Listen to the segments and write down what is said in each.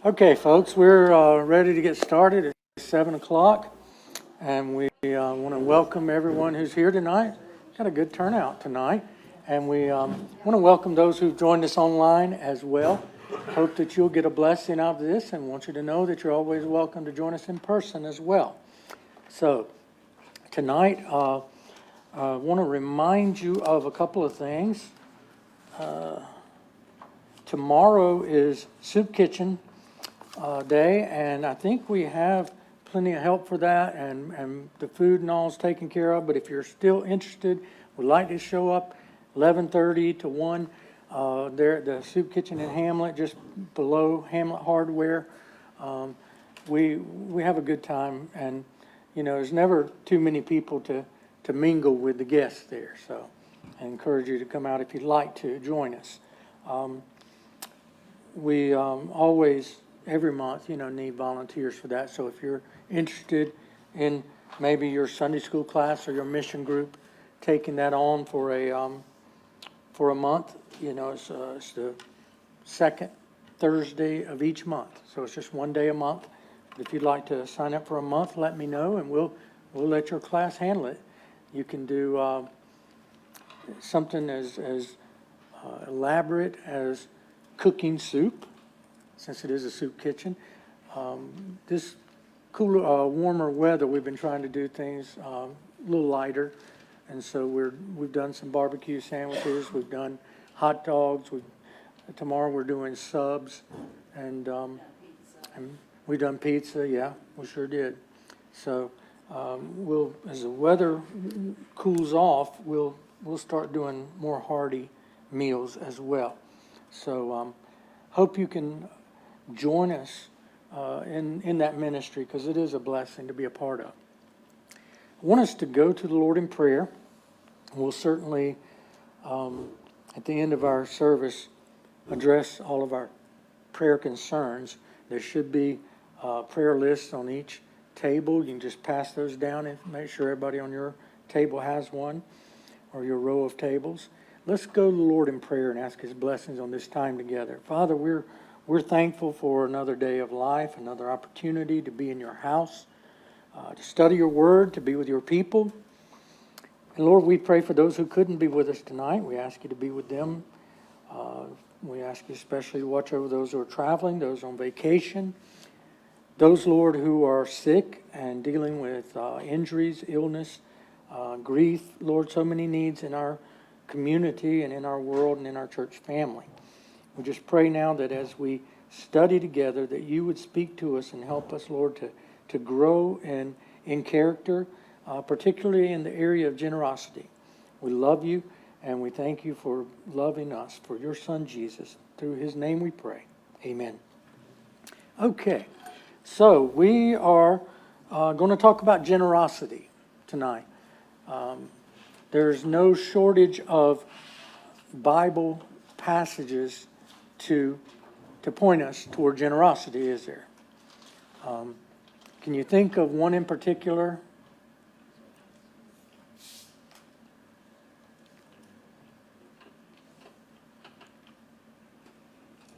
Okay, folks, we're ready to get started. It's 7 o'clock, and we want to welcome everyone who's here tonight. Got a good turnout tonight, and we want to welcome those who've joined us online as well. Hope that you'll get a blessing out of this, and want you to know that you're always welcome to join us in person as well. So, tonight, I want to remind you of a couple of things. Tomorrow is Soup Kitchen day, and I think we have plenty of help for that, and the food and all is taken care of. But if you're still interested, would like to show up 11:30 to 1 there at the Soup Kitchen in Hamlet, just below Hamlet Hardware. We have a good time, and there's never too many people to mingle with the guests there. So I encourage you to come out if you'd like to join us. We always, every month, need volunteers for that. So if you're interested in maybe your Sunday school class or your mission group, taking that on for a month, it's the second Thursday of each month. So it's just one day a month. If you'd like to sign up for a month, let me know, and we'll let your class handle it. You can do something as elaborate as cooking soup, since it is a soup kitchen. This cooler, warmer weather, we've been trying to do things a little lighter, and so we've done some barbecue sandwiches. We've done hot dogs. Tomorrow we're doing subs, and we've done pizza. Yeah, we sure did. So we'll, as the weather cools off, we'll start doing more hearty meals as well. So hope you can join us in that ministry, because it is a blessing to be a part of. I want us to go to the Lord in prayer. We'll certainly, at the end of our service, address all of our prayer concerns. There should be prayer lists on each table. You can just pass those down and make sure everybody on your table has one, or your row of tables. Let's go to the Lord in prayer and ask His blessings on this time together. Father, we're thankful for another day of life, another opportunity to be in your house, to study your word, to be with your people. And Lord, we pray for those who couldn't be with us tonight. We ask you to be with them. We ask you especially to watch over those who are traveling, those on vacation, those, Lord, who are sick and dealing with injuries, illness, grief. Lord, so many needs in our community and in our world and in our church family. We just pray now that as we study together, that you would speak to us and help us, Lord, to grow in character, particularly in the area of generosity. We love you, and we thank you for loving us, for your Son Jesus. Through his name we pray. Amen. Okay, so we are going to talk about generosity tonight. There's no shortage of Bible passages to point us toward generosity, is there? Can you think of one in particular?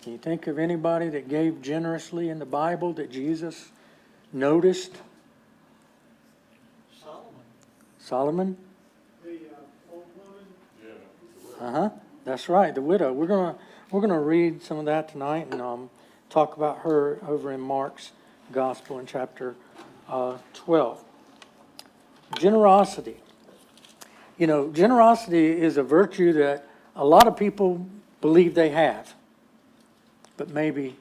Can you think of anybody that gave generously in the Bible that Jesus noticed? Solomon? The old woman? Yeah. That's right, the widow. We're gonna read some of that tonight and talk about her over in Mark's Gospel in chapter 12. Generosity. Generosity is a virtue that a lot of people believe they have, but maybe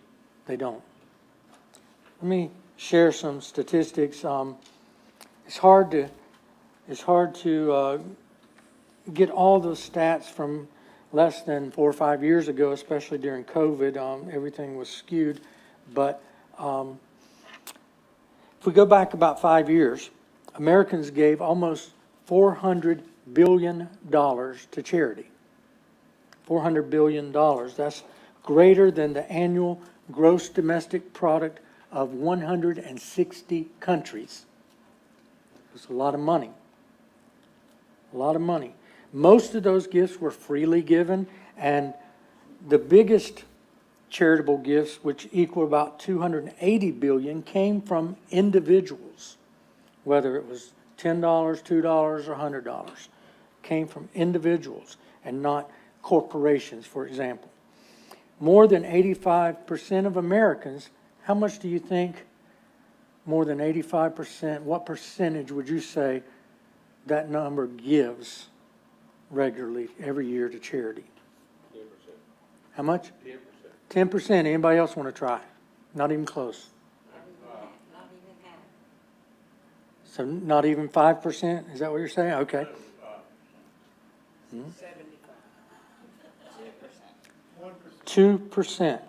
they don't. Let me share some statistics. It's hard to get all those stats from less than 4 or 5 years ago, especially during COVID. Everything was skewed. But if we go back about 5 years, Americans gave almost $400 billion to charity. $400 billion. That's greater than the annual gross domestic product of 160 countries. It's a lot of money. A lot of money. Most of those gifts were freely given, and the biggest charitable gifts, which equal about $280 billion, came from individuals, whether it was $10, $2, or $100, came from individuals and not corporations, for example. More than 85% of Americans, how much do you think more than 85%, what percentage would you say that number gives regularly every year to charity? 10%. How much? 10%. 10%. Anybody else want to try? Not even close. Not even half. So not even 5%? Is that what you're saying? Okay. 75. 2%.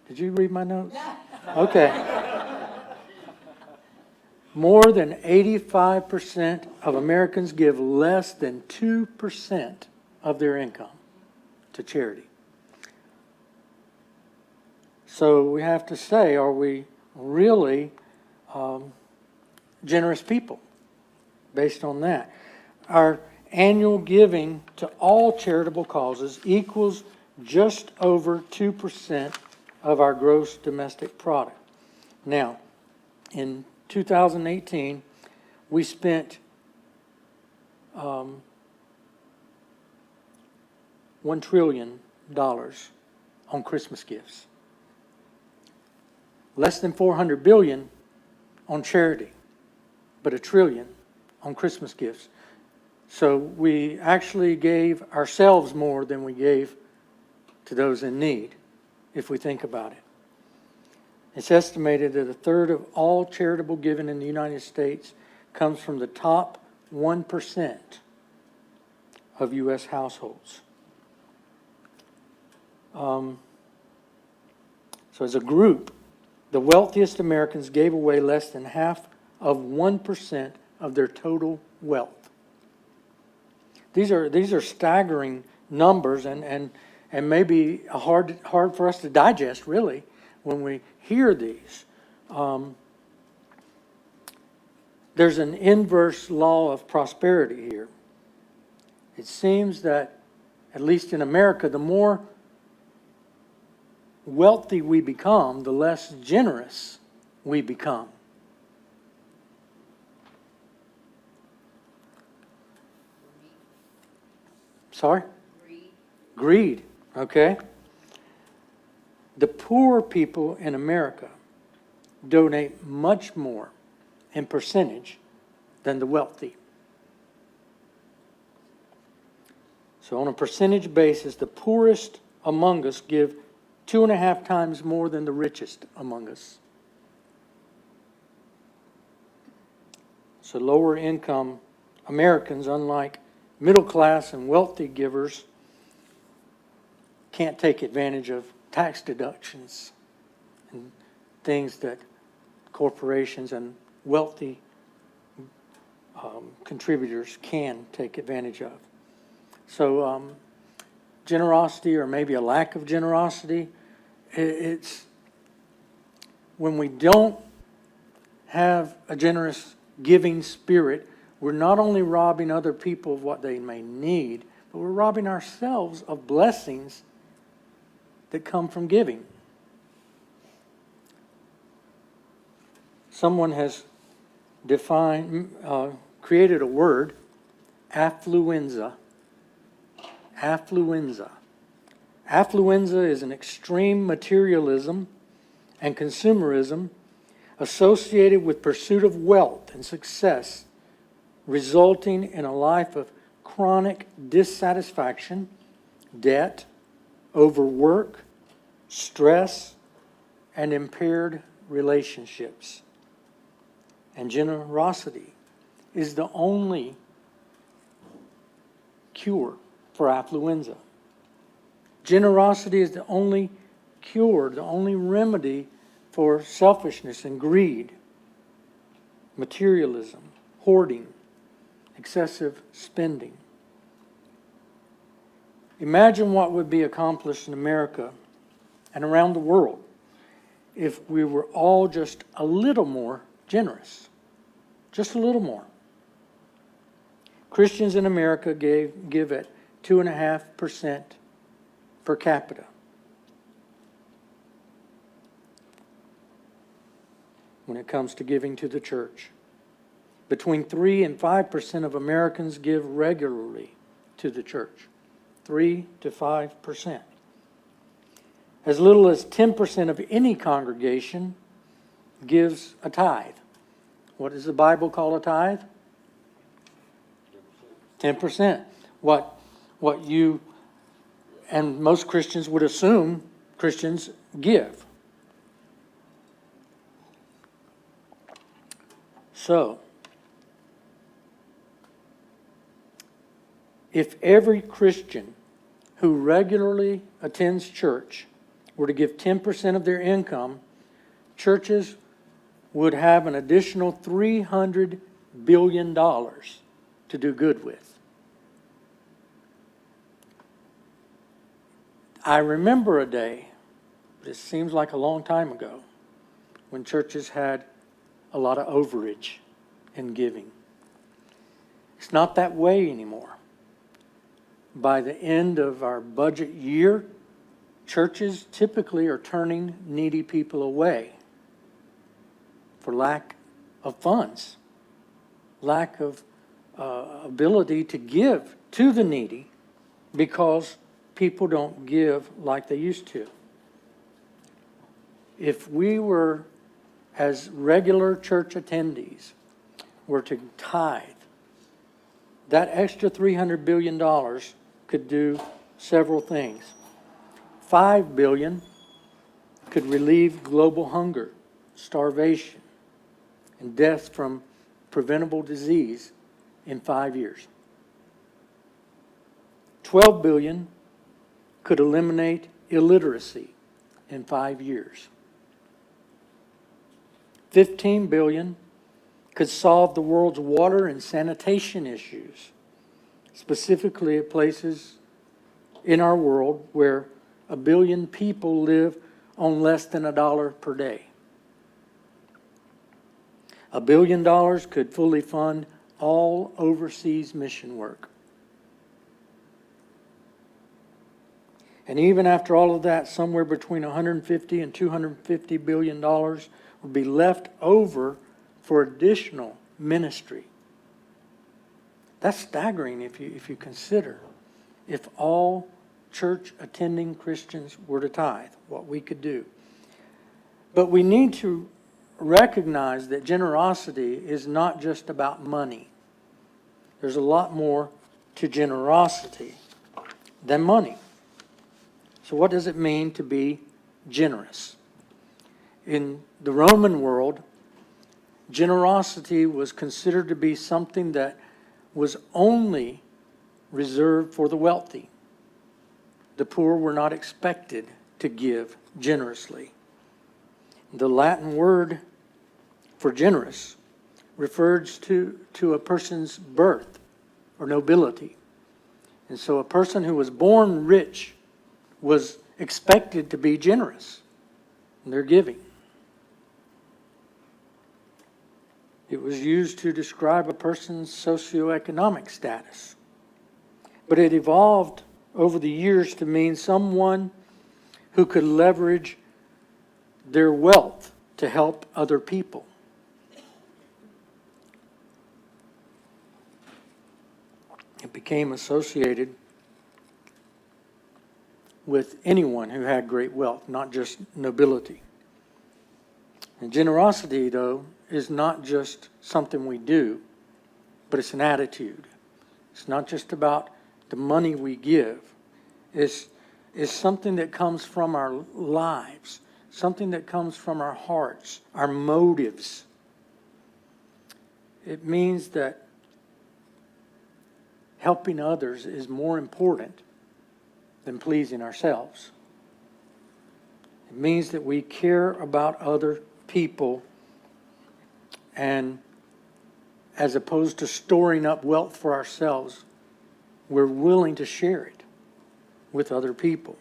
Did you read my notes? Okay. More than 85% of Americans give less than 2% of their income to charity. So we have to say, are we really generous people based on that? Our annual giving to all charitable causes equals just over 2% of our gross domestic product. Now, in 2018, we spent $1 trillion on Christmas gifts. Less than $400 billion on charity, but $1 trillion on Christmas gifts. So we actually gave ourselves more than we gave to those in need, if we think about it. It's estimated that a third of all charitable giving in the United States comes from the top 1% of U.S. households. So as a group, the wealthiest Americans gave away less than half of 1% of their total wealth. These are staggering numbers and maybe hard for us to digest, really, when we hear these. There's an inverse law of prosperity here. It seems that, at least in America, the more wealthy we become, the less generous we become. Sorry? Greed, okay? The poor people in America donate much more in percentage than the wealthy. So on a percentage basis, the poorest among us give 2.5 times more than the richest among us. So lower income Americans, unlike middle class and wealthy givers, can't take advantage of tax deductions and things that corporations and wealthy contributors can take advantage of. So generosity, or maybe a lack of generosity, it's when we don't have a generous giving spirit, we're not only robbing other people of what they may need, but we're robbing ourselves of blessings that come from giving. Someone has created a word, affluenza. Affluenza. Affluenza is an extreme materialism and consumerism associated with pursuit of wealth and success, resulting in a life of chronic dissatisfaction, debt, overwork, stress, and impaired relationships. And generosity is the only cure for affluenza. Generosity is the only cure, the only remedy for selfishness and greed, materialism, hoarding, excessive spending. Imagine what would be accomplished in America and around the world if we were all just a little more generous. Just a little more. Christians in America give at 2.5% per capita. when it comes to giving to the church. Between 3 and 5% of Americans give regularly to the church. 3 to 5%. As little as 10% of any congregation gives a tithe. What does the Bible call a tithe? 10%. What you and most Christians would assume Christians give. So, if every Christian who regularly attends church were to give 10% of their income, churches would have an additional $300 billion to do good with. I remember a day, but it seems like a long time ago, when churches had a lot of overage in giving. It's not that way anymore. By the end of our budget year, churches typically are turning needy people away for lack of funds, lack of ability to give to the needy because people don't give like they used to. If we were, as regular church attendees, were to tithe, that extra $300 billion could do several things. $5 billion could relieve global hunger, starvation, and death from preventable disease in 5 years. $12 billion could eliminate illiteracy in 5 years. $15 billion could solve the world's water and sanitation issues, specifically at places in our world where 1 billion people live on less than $1 per day. $1 billion could fully fund all overseas mission work. And even after all of that, somewhere between $150 and $250 billion would be left over for additional ministry. That's staggering if you consider if all church attending Christians were to tithe, what we could do. But we need to recognize that generosity is not just about money. There's a lot more to generosity than money. So what does it mean to be generous? In the Roman world, generosity was considered to be something that was only reserved for the wealthy. The poor were not expected to give generously. The Latin word for generous refers to a person's birth or nobility. And so a person who was born rich was expected to be generous in their giving. It was used to describe a person's socioeconomic status. But it evolved over the years to mean someone who could leverage their wealth to help other people. It became associated with anyone who had great wealth, not just nobility. And generosity, though, is not just something we do, but it's an attitude. It's not just about the money we give. It's something that comes from our lives, something that comes from our hearts, our motives. It means that helping others is more important than pleasing ourselves. It means that we care about other people, and as opposed to storing up wealth for ourselves, we're willing to share it with other people.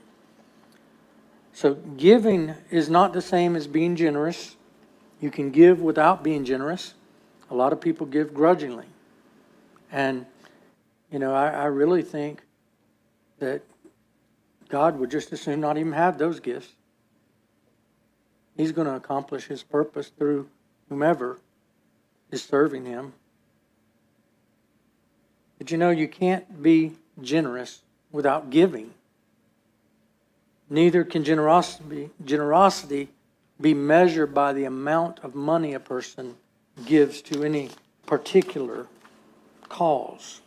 So giving is not the same as being generous. You can give without being generous. A lot of people give grudgingly. And, I really think that God would just as soon not even have those gifts. He's going to accomplish His purpose through whomever is serving him. But you know, you can't be generous without giving. Neither can generosity be measured by the amount of money a person gives to any particular cause.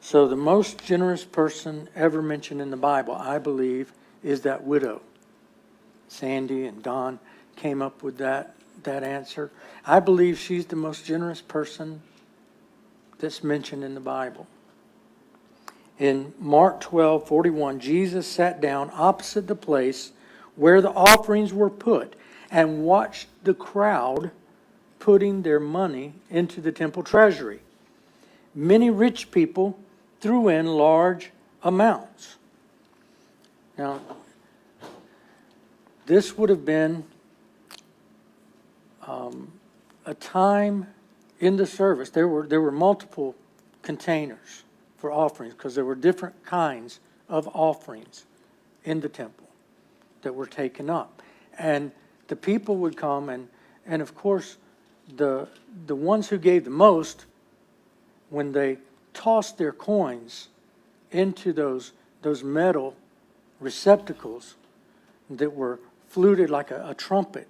So the most generous person ever mentioned in the Bible, I believe, is that widow. Sandy and Don came up with that answer. I believe she's the most generous person that's mentioned in the Bible. In Mark 12:41, Jesus sat down opposite the place where the offerings were put and watched the crowd putting their money into the temple treasury. Many rich people threw in large amounts. Now, this would have been a time in the service. There were multiple containers for offerings because there were different kinds of offerings in the temple that were taken up. And the people would come and of course the ones who gave the most, when they tossed their coins into those metal receptacles that were fluted like a trumpet,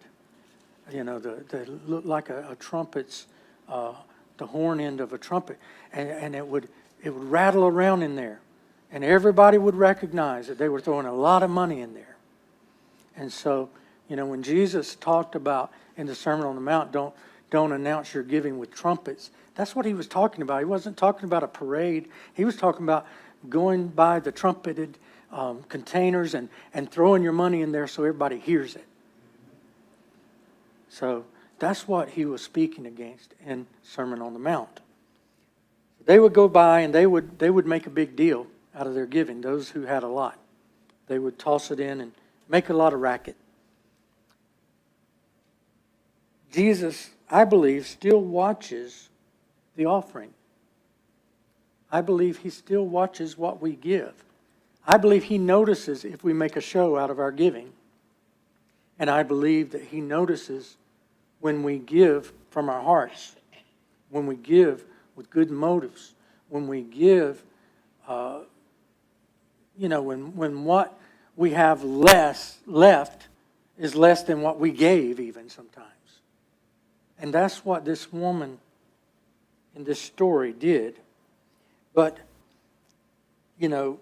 you know, they looked like a trumpet's, the horn end of a trumpet, and it would rattle around in there, and everybody would recognize that they were throwing a lot of money in there. And so, you know, when Jesus talked about in the Sermon on the Mount, don't announce your giving with trumpets, that's what he was talking about. He wasn't talking about a parade. He was talking about going by the trumpeted containers and throwing your money in there so everybody hears it. So that's what he was speaking against in Sermon on the Mount. They would go by and they would make a big deal out of their giving, those who had a lot. They would toss it in and make a lot of racket. Jesus, I believe, still watches the offering. I believe he still watches what we give. I believe he notices if we make a show out of our giving. And I believe that he notices when we give from our hearts, when we give with good motives, when we give, when what we have left is less than what we gave even sometimes. And that's what this woman in this story did. But, you know,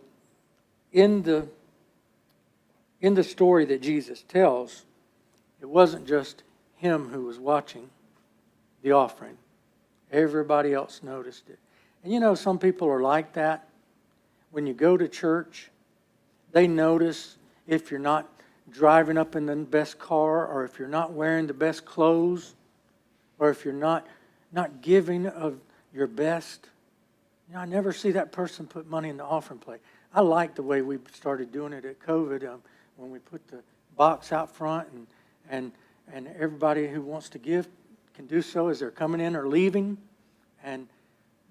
in the story that Jesus tells, it wasn't just him who was watching the offering. Everybody else noticed it. And you know, some people are like that. When you go to church, they notice if you're not driving up in the best car, or if you're not wearing the best clothes, or if you're not giving of your best. You know, I never see that person put money in the offering plate. I like the way we started doing it at COVID, when we put the box out front and everybody who wants to give can do so as they're coming in or leaving. And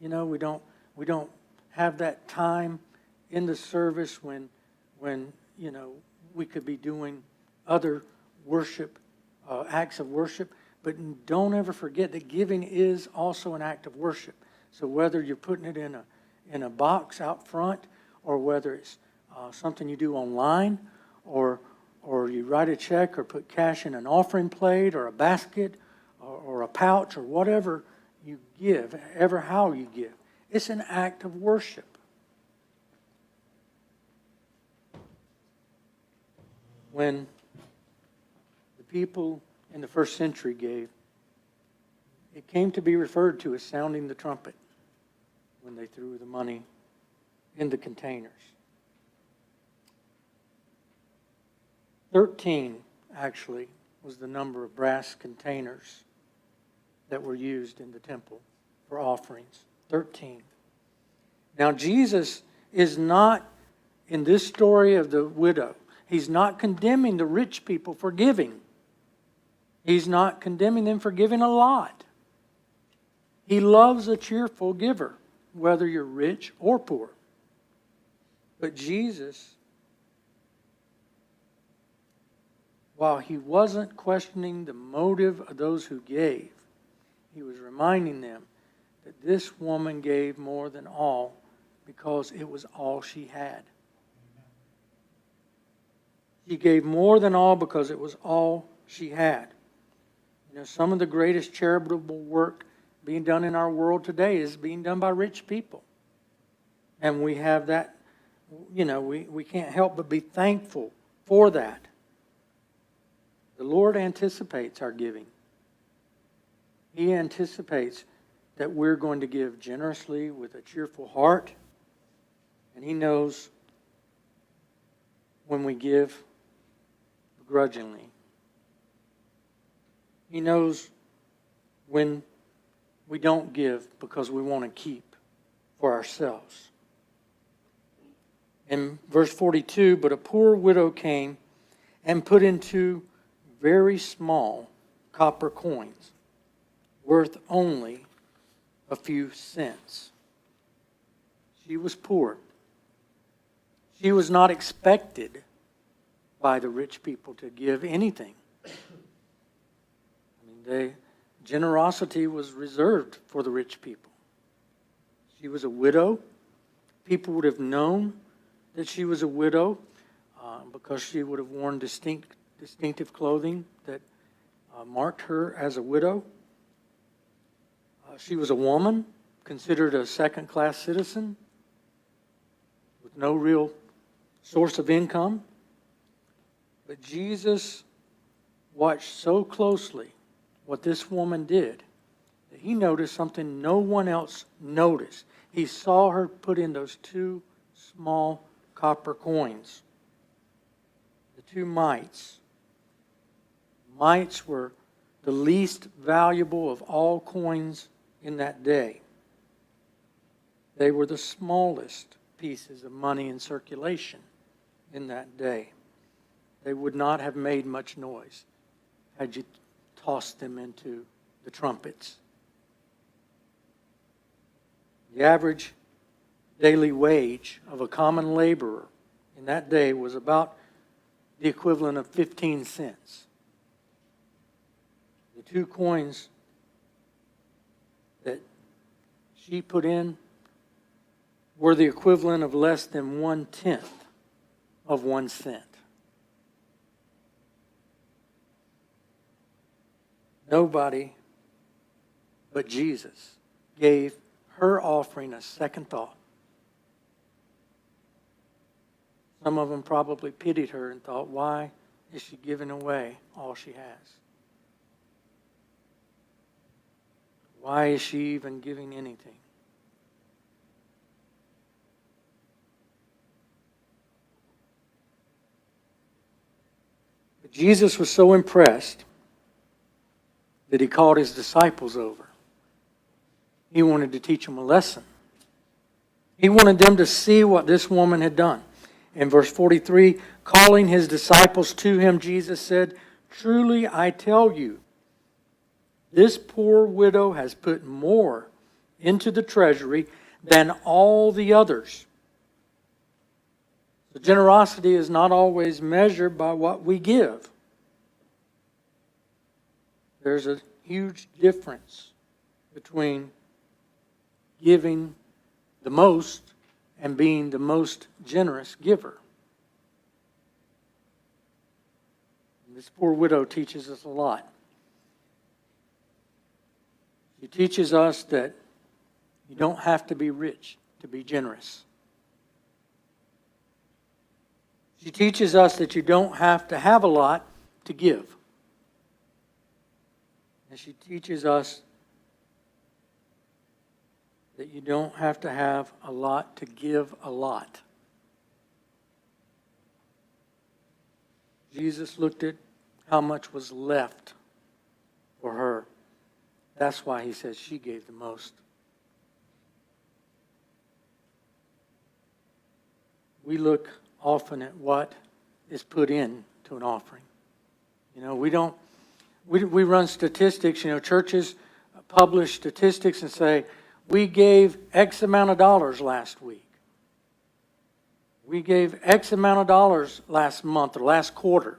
you know, we don't have that time in the service when you know, we could be doing other worship, acts of worship. But don't ever forget that giving is also an act of worship. So whether you're putting it in a box out front, or whether it's something you do online, or you write a check or put cash in an offering plate or a basket or a pouch or whatever you give, ever how you give, it's an act of worship. When the people in the first century gave, it came to be referred to as sounding the trumpet when they threw the money in the containers. 13, actually, was the number of brass containers that were used in the temple for offerings. 13. Now, Jesus is not, in this story of the widow, he's not condemning the rich people for giving. He's not condemning them for giving a lot. He loves a cheerful giver, whether you're rich or poor. But Jesus while he wasn't questioning the motive of those who gave, he was reminding them that this woman gave more than all because it was all she had. She gave more than all because it was all she had. You know, some of the greatest charitable work being done in our world today is being done by rich people. And we have that, you know, we can't help but be thankful for that. The Lord anticipates our giving. He anticipates that we're going to give generously with a cheerful heart. And He knows when we give begrudgingly. He knows when we don't give because we want to keep for ourselves. In verse 42, but a poor widow came and put in 2 very small copper coins, worth only a few cents. She was poor. She was not expected by the rich people to give anything. Generosity was reserved for the rich people. She was a widow. People would have known that she was a widow because she would have worn distinctive clothing that marked her as a widow. She was a woman, considered a second-class citizen with no real source of income. But Jesus watched so closely what this woman did that He noticed something no one else noticed. He saw her put in those 2 small copper coins, the 2 mites. Mites were the least valuable of all coins in that day. They were the smallest pieces of money in circulation in that day. They would not have made much noise had you tossed them into the trumpets. The average daily wage of a common laborer in that day was about the equivalent of 15 cents. The 2 coins that she put in were the equivalent of less than 1/10 of 1 cent. Nobody but Jesus gave her offering a second thought. Some of them probably pitied her and thought, why is she giving away all she has? Why is she even giving anything? But Jesus was so impressed that He called His disciples over. He wanted to teach them a lesson. He wanted them to see what this woman had done. In verse 43, calling His disciples to Him, Jesus said, truly I tell you, this poor widow has put more into the treasury than all the others. So generosity is not always measured by what we give. There's a huge difference between giving the most and being the most generous giver. And this poor widow teaches us a lot. She teaches us that you don't have to be rich to be generous. She teaches us that you don't have to have a lot to give. And she teaches us that you don't have to have a lot to give a lot. Jesus looked at how much was left for her. That's why He says she gave the most. We look often at what is put in to an offering. You know, we run statistics. You know, churches publish statistics and say, we gave X amount of dollars last week. We gave X amount of dollars last month or last quarter.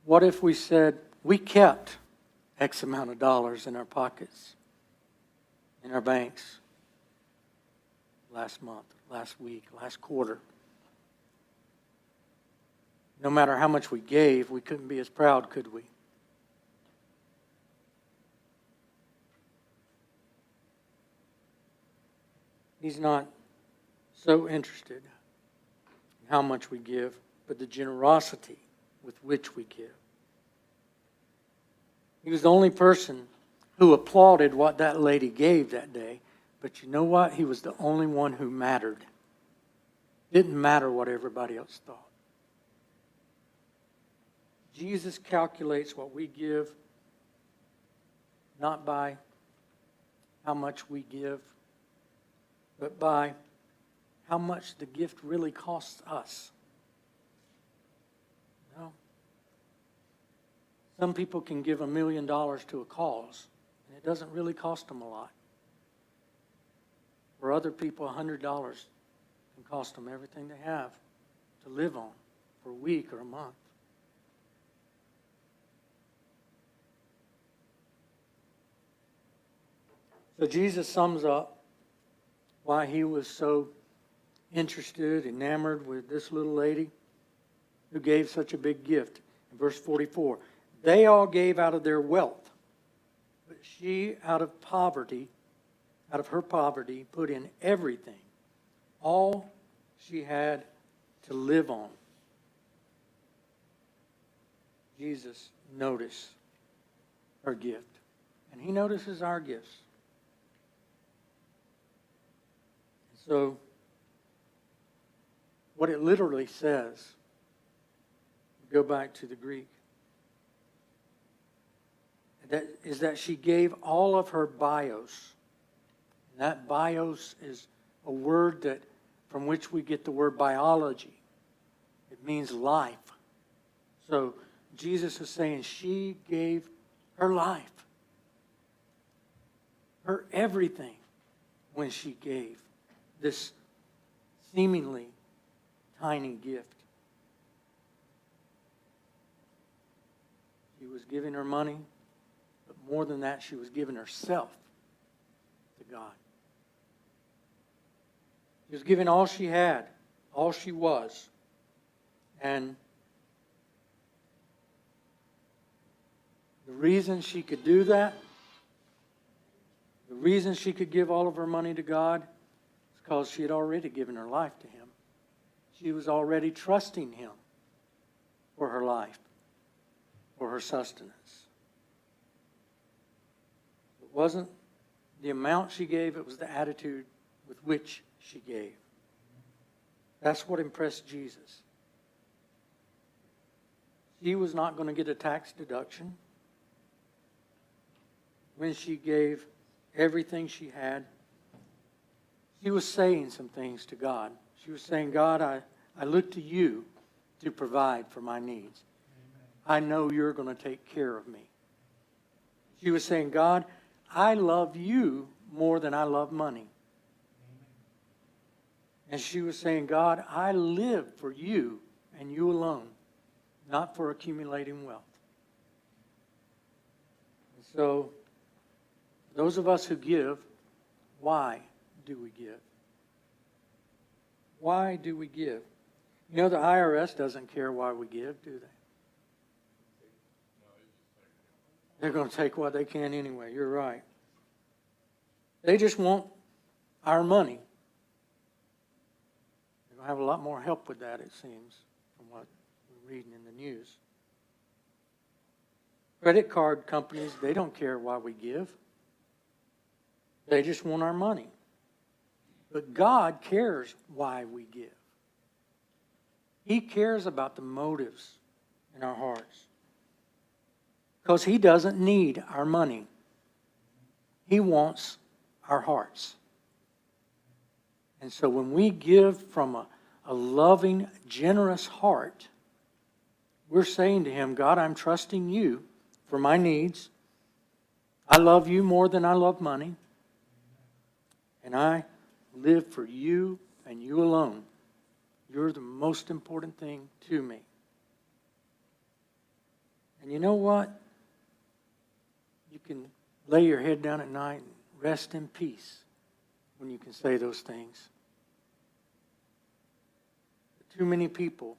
What if we said we kept X amount of dollars in our pockets, in our banks, last month, last week, last quarter? No matter how much we gave, we couldn't be as proud, could we? He's not so interested in how much we give, but the generosity with which we give. He was the only person who applauded what that lady gave that day, but you know what? He was the only one who mattered. Didn't matter what everybody else thought. Jesus calculates what we give not by how much we give, but by how much the gift really costs us. You know? Some people can give $1 million to a cause, and it doesn't really cost them a lot. For other people, $100 can cost them everything they have to live on for a week or a month. So Jesus sums up why he was so interested, enamored with this little lady who gave such a big gift. In verse 44, they all gave out of their wealth, but she out of her poverty, put in everything, all she had to live on. Jesus noticed her gift, and he notices our gifts. So, what it literally says, go back to the Greek, is that she gave all of her bios. And that bios is a word that from which we get the word biology. It means life. So Jesus is saying she gave her life, her everything, when she gave this seemingly tiny gift. She was giving her money, but more than that, she was giving herself to God. She was giving all she had, all she was. And the reason she could do that, the reason she could give all of her money to God, is because she had already given her life to Him. She was already trusting Him for her life, for her sustenance. It wasn't the amount she gave, it was the attitude with which she gave. That's what impressed Jesus. She was not going to get a tax deduction when she gave everything she had. She was saying some things to God. She was saying, God, I look to you to provide for my needs. I know you're going to take care of me. She was saying, God, I love you more than I love money. And she was saying, God, I live for you and you alone, not for accumulating wealth. And so, those of us who give, why do we give? Why do we give? You know, the IRS doesn't care why we give, do they? They're going to take what they can anyway. You're right. They just want our money. They're going to have a lot more help with that, it seems, from what we're reading in the news. Credit card companies, they don't care why we give. They just want our money. But God cares why we give. He cares about the motives in our hearts. Because He doesn't need our money. He wants our hearts. And so when we give from a loving, generous heart, we're saying to Him, God, I'm trusting you for my needs. I love you more than I love money. And I live for you and you alone. You're the most important thing to me. And you know what? You can lay your head down at night and rest in peace when you can say those things. But too many people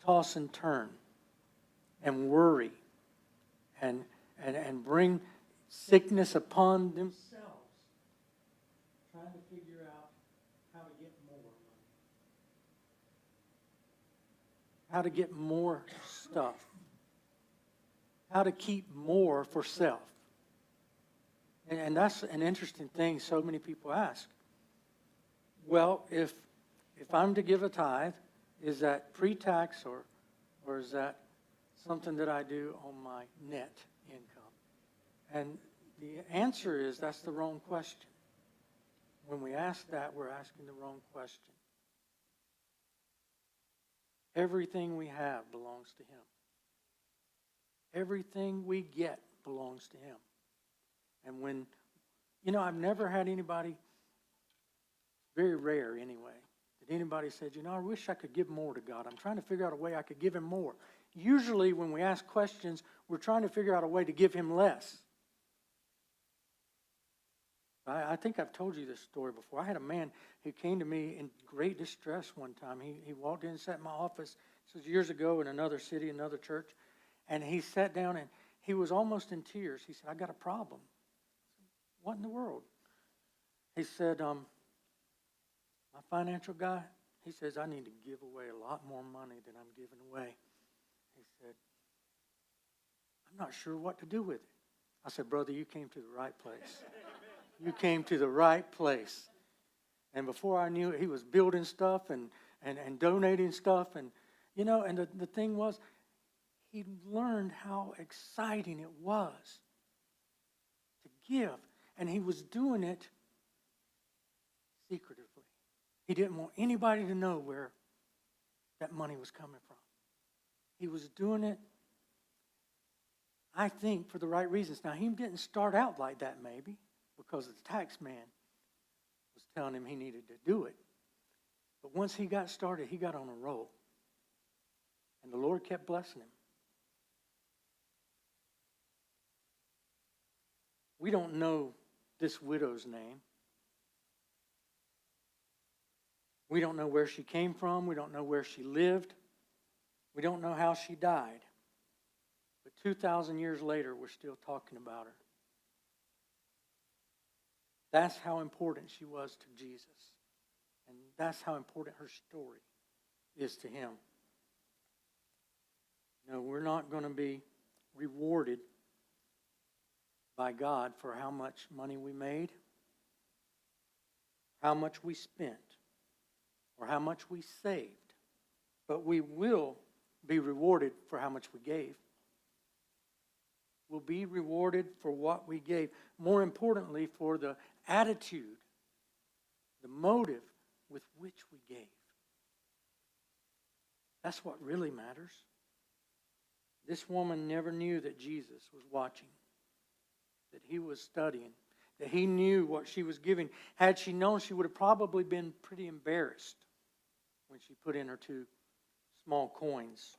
toss and turn and worry and bring sickness upon themselves, trying to figure out how to get more money, how to get more stuff, how to keep more for self. And that's an interesting thing so many people ask. Well, if I'm to give a tithe, is that pre-tax or is that something that I do on my net income? And the answer is that's the wrong question. When we ask that, we're asking the wrong question. Everything we have belongs to Him. Everything we get belongs to Him. And when, I've never had anybody, very rare anyway, that anybody said, I wish I could give more to God. I'm trying to figure out a way I could give Him more. Usually when we ask questions, we're trying to figure out a way to give Him less. I think I've told you this story before. I had a man who came to me in great distress one time. He walked in and sat in my office. This was years ago in another city, another church. And he sat down and he was almost in tears. He said, I got a problem. I said, what in the world? He said, my financial guy, he says, I need to give away a lot more money than I'm giving away. He said, I'm not sure what to do with it. I said, brother, you came to the right place. You came to the right place. And before I knew it, he was building stuff and donating stuff. And, and the thing was, he learned how exciting it was to give. And he was doing it secretively. He didn't want anybody to know where that money was coming from. He was doing it, I think, for the right reasons. Now, he didn't start out like that, maybe, because the tax man was telling him he needed to do it. But once he got started, he got on a roll. And the Lord kept blessing him. We don't know this widow's name. We don't know where she came from. We don't know where she lived. We don't know how she died. But 2,000 years later, we're still talking about her. That's how important she was to Jesus. And that's how important her story is to Him. No, we're not going to be rewarded by God for how much money we made, how much we spent, or how much we saved. But we will be rewarded for how much we gave. We'll be rewarded for what we gave. More importantly, for the attitude, the motive with which we gave. That's what really matters. This woman never knew that Jesus was watching, that He was studying, that He knew what she was giving. Had she known, she would have probably been pretty embarrassed when she put in her 2 small coins.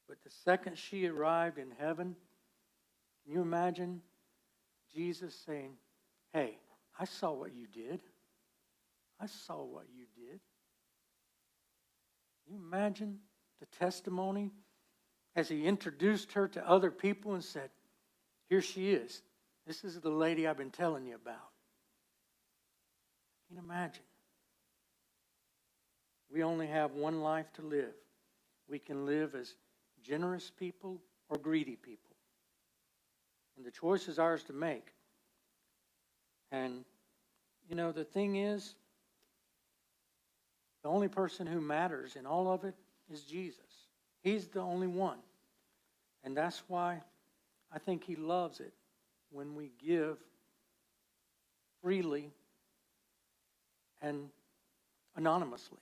But the second she arrived in heaven, can you imagine Jesus saying, hey, I saw what you did. I saw what you did. Can you imagine the testimony as He introduced her to other people and said, here she is. This is the lady I've been telling you about. Can you imagine? We only have one life to live. We can live as generous people or greedy people. And the choice is ours to make. And, the thing is, the only person who matters in all of it is Jesus. He's the only one. And that's why I think He loves it when we give freely and anonymously.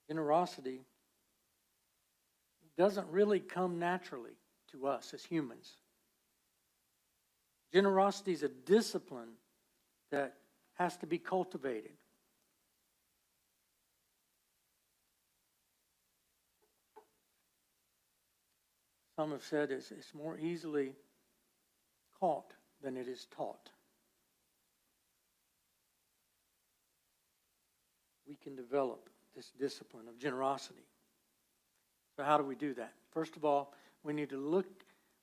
Generosity doesn't really come naturally to us as humans. Generosity is a discipline that has to be cultivated. Some have said it's more easily caught than it is taught. We can develop this discipline of generosity. So how do we do that? First of all, we need to look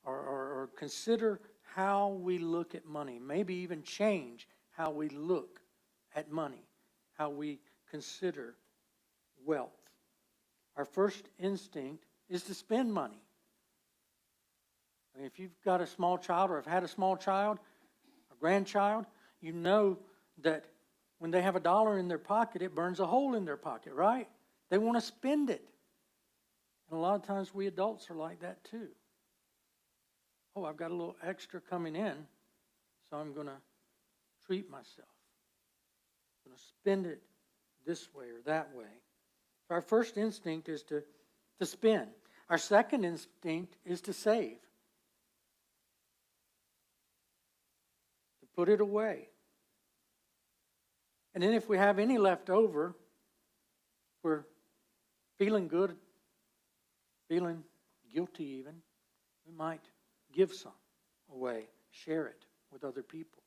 or consider how we look at money. Maybe even change how we look at money, how we consider wealth. Our first instinct is to spend money. I mean, if you've got a small child or have had a small child, a grandchild, you know that when they have $1 in their pocket, it burns a hole in their pocket, right? They want to spend it. And a lot of times we adults are like that too. Oh, I've got a little extra coming in, so I'm going to treat myself. I'm going to spend it this way or that way. So our first instinct is to spend. Our second instinct is to save. To put it away. And then if we have any left over, we're feeling good, feeling guilty even, we might give some away, share it with other people.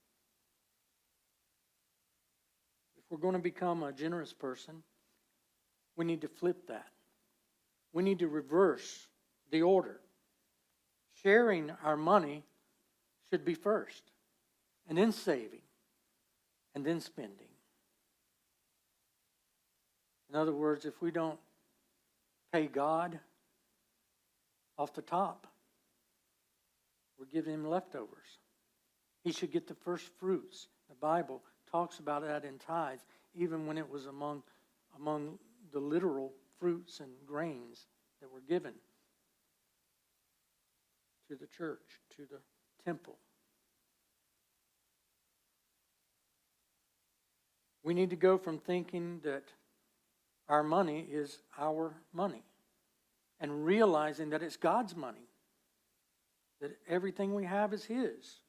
If we're going to become a generous person, we need to flip that. We need to reverse the order. Sharing our money should be first, and then saving, and then spending. In other words, if we don't pay God off the top, we're giving him leftovers. He should get the first fruits. The Bible talks about that in tithes, even when it was among the literal fruits and grains that were given to the church, to the temple. We need to go from thinking that our money is our money and realizing that it's God's money, that everything we have is his,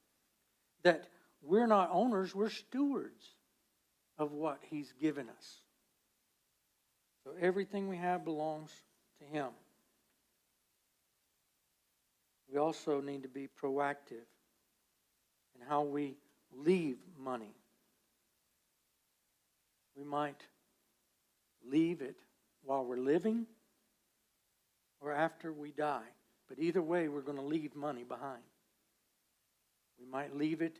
that we're not owners, we're stewards of what he's given us. So everything we have belongs to him. We also need to be proactive in how we leave money. We might leave it while we're living or after we die. But either way, we're going to leave money behind. We might leave it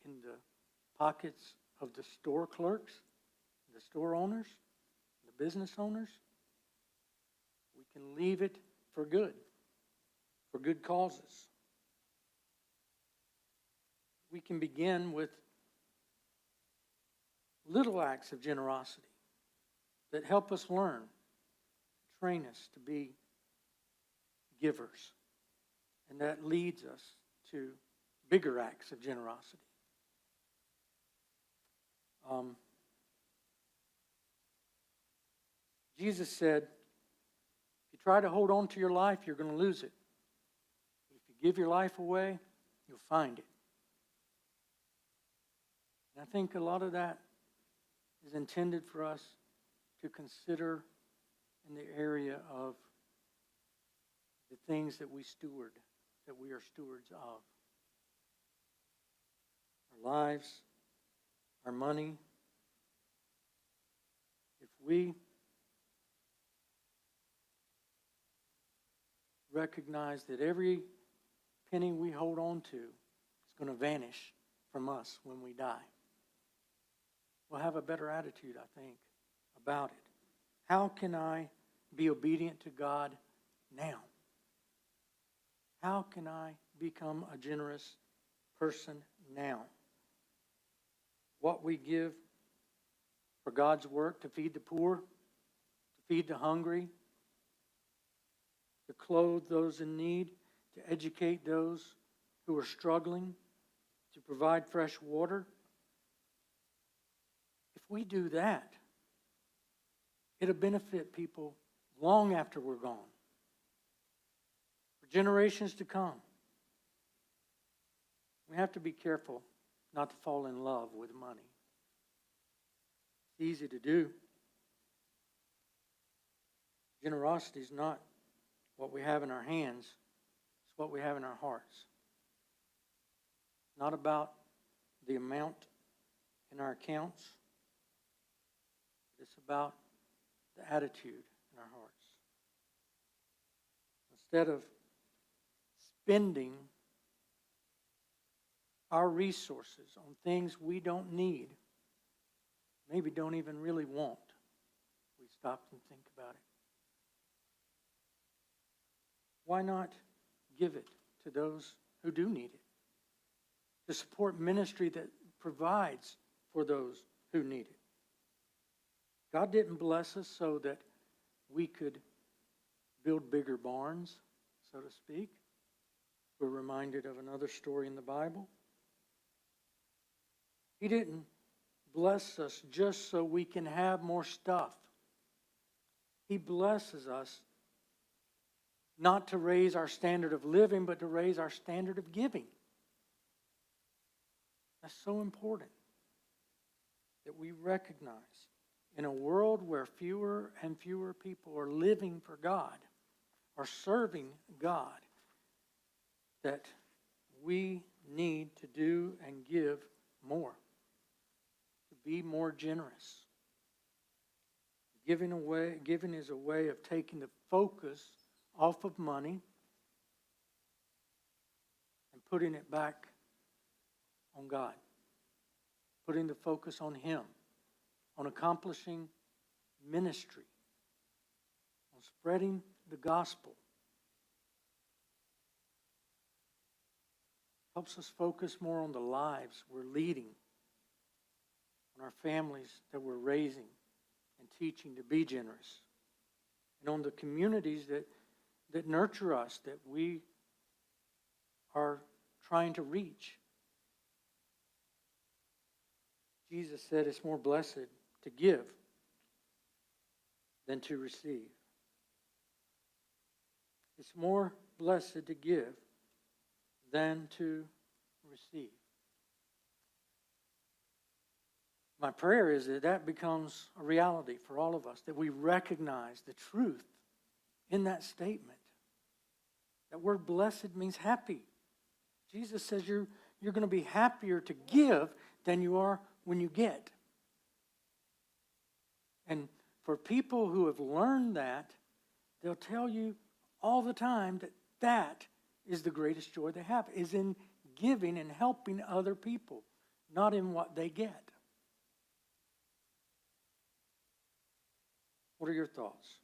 in the pockets of the store clerks, the store owners, the business owners. We can leave it for good causes. We can begin with little acts of generosity that help us learn, train us to be givers. And that leads us to bigger acts of generosity. Jesus said, if you try to hold on to your life, you're going to lose it. If you give your life away, you'll find it. And I think a lot of that is intended for us to consider in the area of the things that we steward, that we are stewards of. Our lives, our money. If we recognize that every penny we hold on to is going to vanish from us when we die, we'll have a better attitude, I think, about it. How can I be obedient to God now? How can I become a generous person now? What we give for God's work to feed the poor, to feed the hungry, to clothe those in need, to educate those who are struggling, to provide fresh water. If we do that, it'll benefit people long after we're gone, for generations to come. We have to be careful not to fall in love with money. It's easy to do. Generosity is not what we have in our hands. It's what we have in our hearts. Not about the amount in our accounts. It's about the attitude in our hearts. Instead of spending our resources on things we don't need, maybe don't even really want, we stop and think about it. Why not give it to those who do need it? To support ministry that provides for those who need it. God didn't bless us so that we could build bigger barns, so to speak. We're reminded of another story in the Bible. He didn't bless us just so we can have more stuff. He blesses us not to raise our standard of living, but to raise our standard of giving. That's so important that we recognize in a world where fewer and fewer people are living for God, are serving God, that we need to do and give more, to be more generous. Giving is a way of taking the focus off of money and putting it back on God. Putting the focus on Him, on accomplishing ministry, on spreading the gospel. Helps us focus more on the lives we're leading, on our families that we're raising and teaching to be generous, and on the communities that nurture us, that we are trying to reach. Jesus said it's more blessed to give than to receive. It's more blessed to give than to receive. My prayer is that that becomes a reality for all of us, that we recognize the truth in that statement. That word blessed means happy. Jesus says you're going to be happier to give than you are when you get. And for people who have learned that, they'll tell you all the time that that is the greatest joy they have, is in giving and helping other people, not in what they get. What are your thoughts?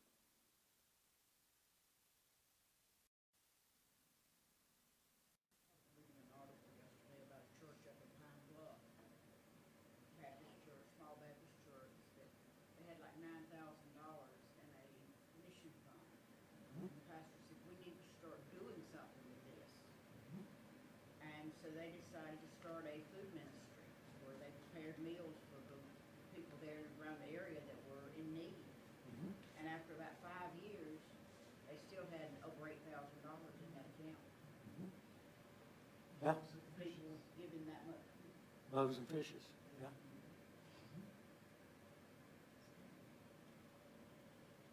Reading an article yesterday about a church up in Pine Bluff, Baptist church, small Baptist church, that they had like $9,000 in a mission fund. And the pastor said, we need to start doing something with this. And so they decided to start a food ministry where they prepared meals for the people there around the area that were in need. And after about 5 years, they still had over $8,000 in that account. Yeah, People giving that much. loaves and fishes. Yeah.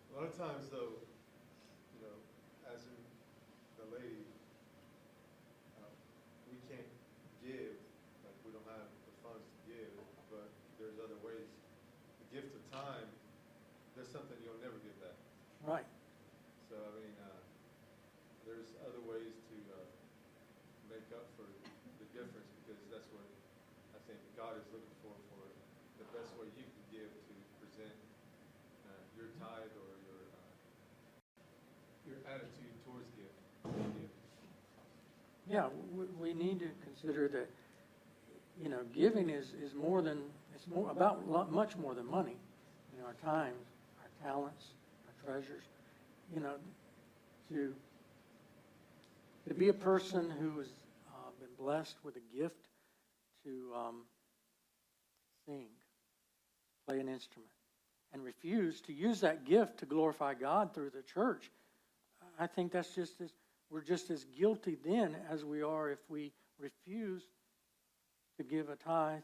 A lot of times, though, as in the lady, we can't give, like we don't have the funds to give, but there's other ways. The gift of time, there's something you'll never get back. Right. So, there's other ways to make up for the difference, because that's what I think God is looking for the best way you can give to present your tithe or your attitude towards giving. Yeah, we need to consider that, giving is more than, it's more about much more than money. Our time, our talents, our treasures, to be a person who has been blessed with a gift to sing, play an instrument, and refuse to use that gift to glorify God through the church. I think that's we're just as guilty then as we are if we refuse to give a tithe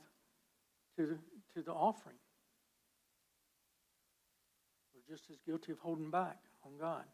to the offering. We're just as guilty of holding back on God.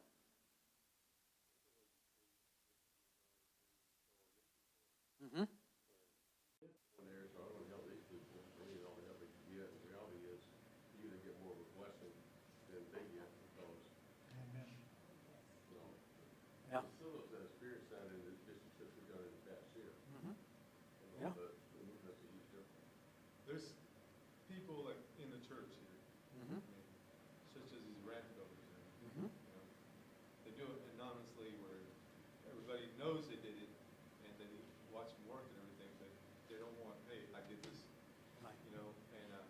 You know, they do it anonymously where everybody knows they did it, and they watch them work and everything, but they don't want, hey, I did this, Right. you know, and I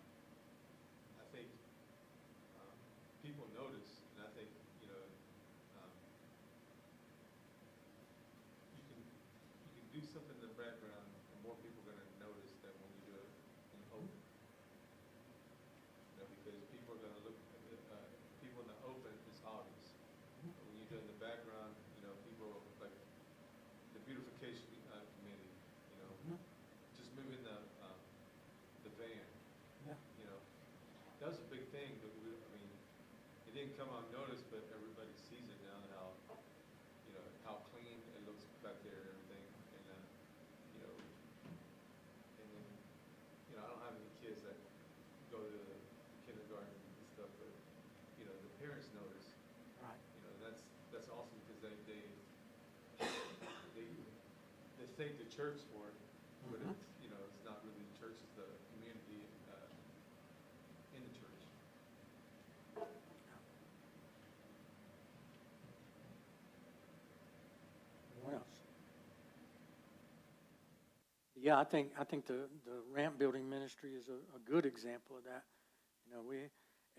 think people notice, and I think, you know, um, you can do something in the background, and more people are going to notice that when you do it in open. You know, because people are going to look, people in the open is obvious. But when you do it in the background, you know, people like the beautification committee, you know, just moving the van, Yeah. you know, that was a big thing, but I mean, it didn't come on notice, but everybody sees it now, how, you know, how clean it looks back there and everything, and, you know, and then, you know, I don't have any kids that go to the kindergarten and stuff, but, you know, the parents notice, Right. you know, that's awesome, because they thank the church for it, but it's, you know, it's not really the church, it's the community in the church. What else? Yeah, I think the ramp building ministry is a good example of that. You know,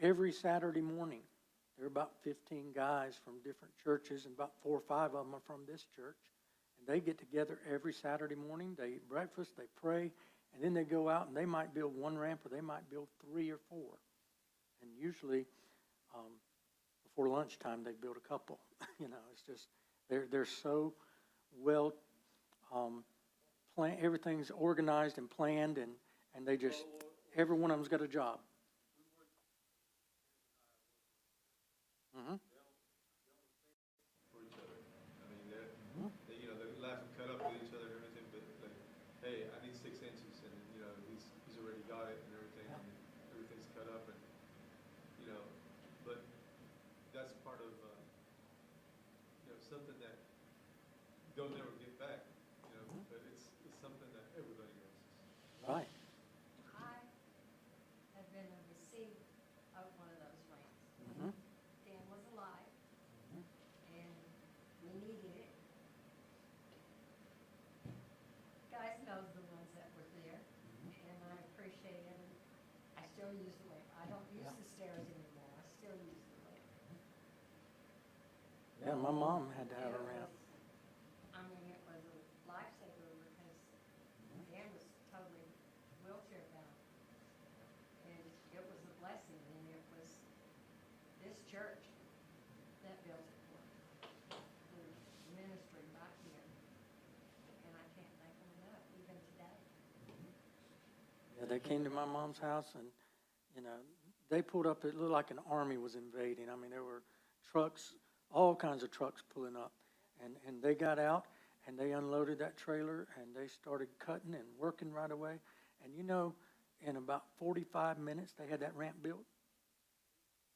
every Saturday morning, there are about 15 guys from different churches, and about 4 or 5 of them are from this church. And they get together every Saturday morning. They eat breakfast, they pray, and then they go out and they might build 1 ramp, or they might build 3 or 4. And usually, before lunchtime, they build a couple. You know, it's just they're so well planned. Everything's organized and planned, and they just every one of them's got a job. Mm-hmm. For each other. I mean, they, you know, they laugh and cut up with each other and everything, but like, hey, I need 6 inches, and you know, he's already got it and everything, and everything's cut up, and you know, but that's part of you know, something that they'll never get back, you know, but it's something that everybody notices. Right. I have been a receipt of one of those ramps. Mm-hmm. Dan was alive, and we needed it. Guys knows the ones that were there, and I appreciate it. I still use the ramp. I don't use the stairs anymore. I still use the ramp. Yeah, my mom had to have a ramp. I mean, it was a lifesaver because Dan was totally wheelchair bound. And it was a blessing, and it was this church that built it for me. The ministry right here. And I can't thank them enough, even today. Yeah, they came to my mom's house, and you know, they pulled up. It looked like an army was invading. I mean, there were trucks, all kinds of trucks pulling up, and they got out and they unloaded that trailer, and they started cutting and working right away. And you know, in about 45 minutes, they had that ramp built.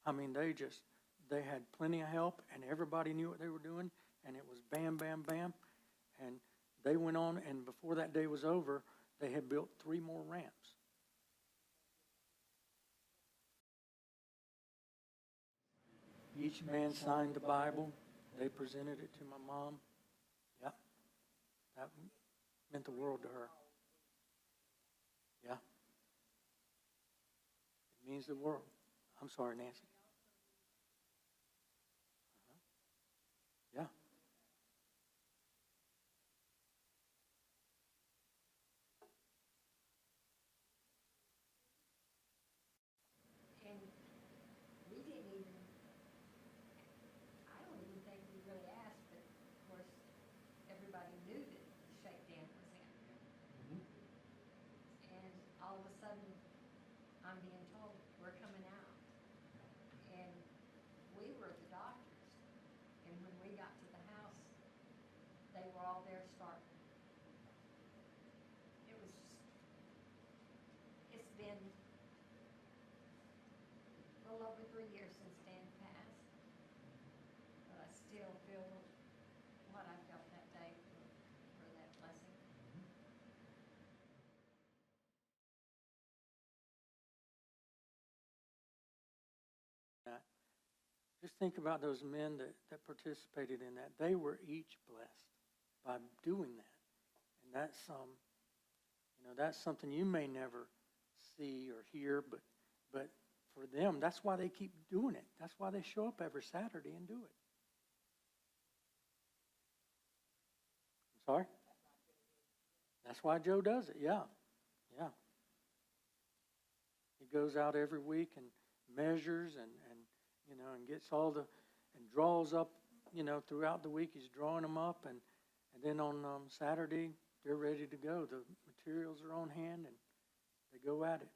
I mean, they had plenty of help, and everybody knew what they were doing, and it was bam, bam, bam. And they went on, and before that day was over, they had built 3 more ramps. Each man signed the Bible. They presented it to my mom. Yeah, that meant the world to her. Yeah. It means the world. I'm sorry, Nancy. Yeah. And we didn't even, I don't even think we really asked, but of course, everybody knew that Shakedown was happening. And all of a sudden, I'm being told, we're coming out. And we were at the doctor's, and when we got to the house, they were all there starting. It was just, it's been a little over 3 years since Dan passed, but I still feel what I felt that day for that blessing. just think about those men that participated in that. They were each blessed by doing that. And that's, that's something you may never see or hear, but for them, that's why they keep doing it. That's why they show up every Saturday and do it. I'm sorry? That's why Joe does it, yeah. Yeah. He goes out every week and measures and gets all and draws up, throughout the week he's drawing them up, and then on Saturday they're ready to go. The materials are on hand and they go at it.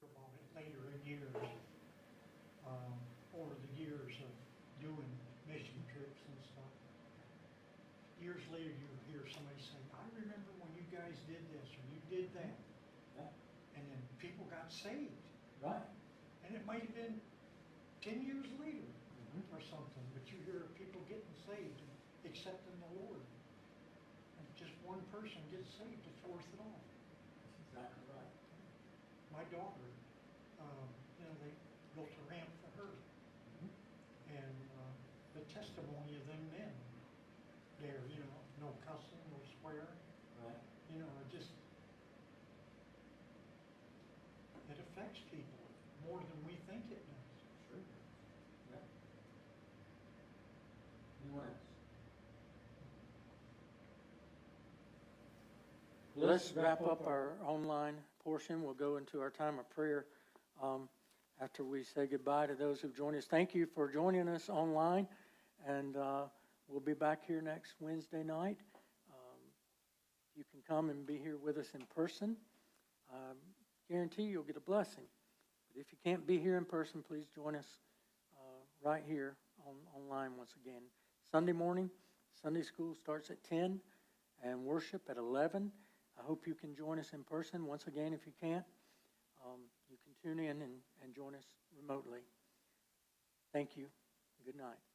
About it later in years, over the years of doing mission trips and stuff. Years later, you hear somebody say, I remember when you guys did this or you did that. Yeah. And then people got saved. Right. And it might have been 10 years later or something, but you hear of people getting saved and accepting the Lord. And just one person gets saved, it's worth it all. That's exactly right. My daughter, they built a ramp for her. And the testimony of them men there, no cussing, no swearing. Right. It affects people more than we think it does. Sure. Yeah. Anyone else? Let's wrap up our online portion. We'll go into our time of prayer after we say goodbye to those who've joined us. Thank you for joining us online, and we'll be back here next Wednesday night. You can come and be here with us in person. Guarantee you'll get a blessing. But if you can't be here in person, please join us right here online once again. Sunday morning, Sunday school starts at 10 and worship at 11. I hope you can join us in person. Once again, if you can't, you can tune in and join us remotely. Thank you. Good night.